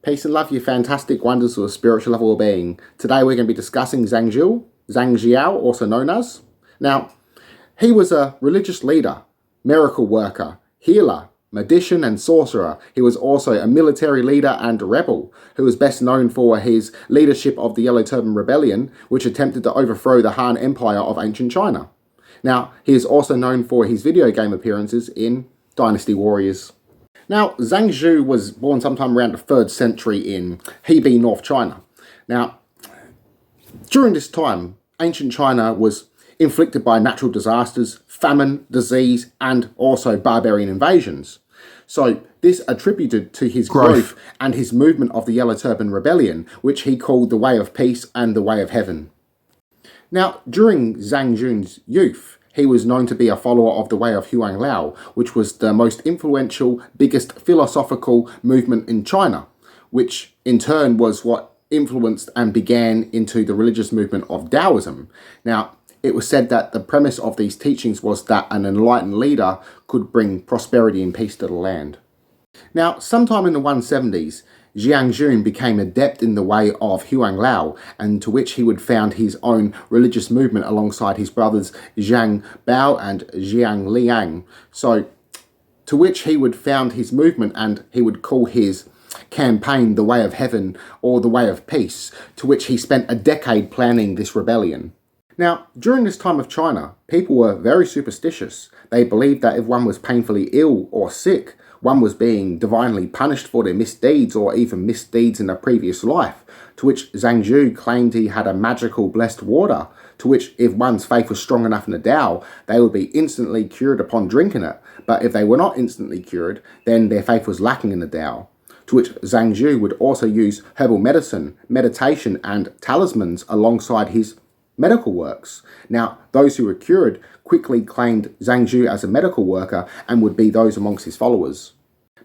Peace and love, you fantastic wonders of spiritual level of being. Today we're going to be discussing Zhang Jue, Zhang Jiao, also known as. Now, he was a religious leader, miracle worker, healer, magician and sorcerer. He was also a military leader and rebel, who was best known for his leadership of the Yellow Turban Rebellion, which attempted to overthrow the Han Empire of ancient China. Now, he is also known for his video game appearances in Dynasty Warriors. Now, Zhang Jue was born sometime around the 3rd century in Hebei, North China. Now, during this time, ancient China was inflicted by natural disasters, famine, disease, and also barbarian invasions. So this attributed to his growth and his movement of the Yellow Turban Rebellion, which he called the Way of Peace and the Way of Heaven. Now, during Zhang Jue's youth, he was known to be a follower of the Way of Huang Lao, which was the most influential, biggest philosophical movement in China, which in turn was what influenced and began into the religious movement of Taoism. Now, it was said that the premise of these teachings was that an enlightened leader could bring prosperity and peace to the land. Now, sometime in the 170s, Zhang Jue became adept in the way of Huang Lao, and to which he would found his own religious movement alongside his brothers Zhang Bao and Zhang Liang. So, to which he would found his movement, and he would call his campaign the Way of Heaven or the Way of Peace, to which he spent a decade planning this rebellion. Now, during this time of China, people were very superstitious. They believed that if one was painfully ill or sick, one was being divinely punished for their misdeeds or even misdeeds in a previous life, to which Zhang Jue claimed he had a magical blessed water, to which if one's faith was strong enough in the Tao, they would be instantly cured upon drinking it, but if they were not instantly cured, then their faith was lacking in the Tao. To which Zhang Jue would also use herbal medicine, meditation and talismans alongside his medical works. Now, those who were cured quickly claimed Zhang Jue as a medical worker and would be those amongst his followers.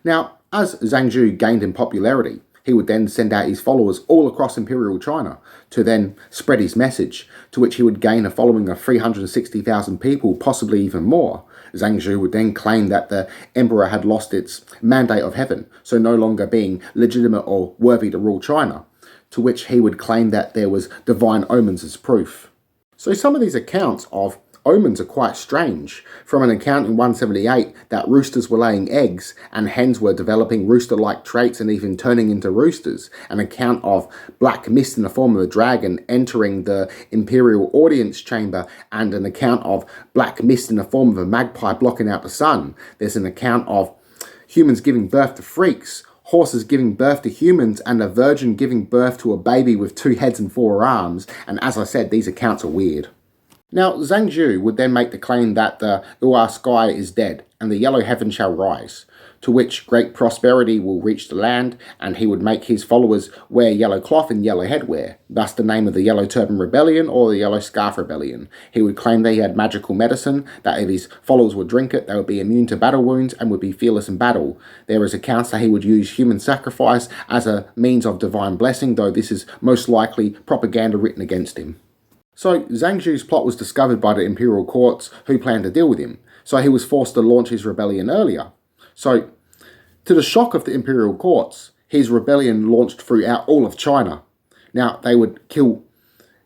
Now, as Zhang Jue gained in popularity, he would then send out his followers all across Imperial China to then spread his message, to which he would gain a following of 360,000 people, possibly even more. Zhang Jue would then claim that the emperor had lost its mandate of heaven, so no longer being legitimate or worthy to rule China, to which he would claim that there was divine omens as proof. So some of these accounts of omens are quite strange. From an account in 178 that roosters were laying eggs and hens were developing rooster-like traits and even turning into roosters. An account of black mist in the form of a dragon entering the imperial audience chamber, and an account of black mist in the form of a magpie blocking out the sun. There's an account of humans giving birth to freaks, horses giving birth to humans, and a virgin giving birth to a baby with 2 heads and 4 arms. And as I said, these accounts are weird. Now, Zhang Jue would then make the claim that the Ua sky is dead and the yellow heaven shall rise, to which great prosperity will reach the land, and he would make his followers wear yellow cloth and yellow headwear, thus the name of the Yellow Turban Rebellion or the Yellow Scarf Rebellion. He would claim that he had magical medicine, that if his followers would drink it, they would be immune to battle wounds and would be fearless in battle. There is accounts that he would use human sacrifice as a means of divine blessing, though this is most likely propaganda written against him. So Zhang Jue's plot was discovered by the imperial courts, who planned to deal with him, so he was forced to launch his rebellion earlier. So, to the shock of the imperial courts, his rebellion launched throughout all of China. Now, they would kill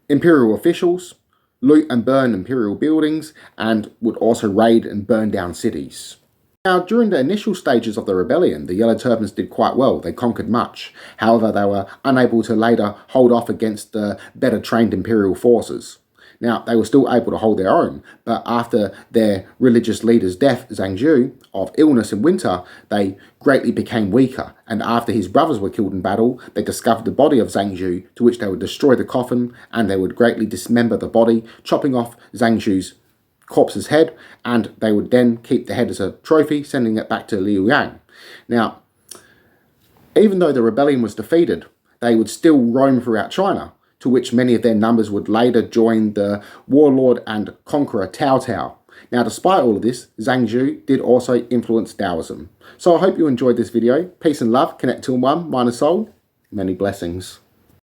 imperial officials, loot and burn imperial buildings, and would also raid and burn down cities. Now, during the initial stages of the rebellion, the Yellow Turbans did quite well. They conquered much. However, they were unable to later hold off against the better trained imperial forces. Now, they were still able to hold their own, but after their religious leader's death, Zhang Jue, of illness in winter, they greatly became weaker, and after his brothers were killed in battle, they discovered the body of Zhang Jue, to which they would destroy the coffin, and they would greatly dismember the body, chopping off Zhang Jue's corpse's head, and they would then keep the head as a trophy, sending it back to Liu Yang. Now, even though the rebellion was defeated, they would still roam throughout China, to which many of their numbers would later join the warlord and conqueror Cao Cao. Now, despite all of this, Zhang Jue did also influence Taoism. So I hope you enjoyed this video. Peace and love. Connect to one, mind and soul. Many blessings.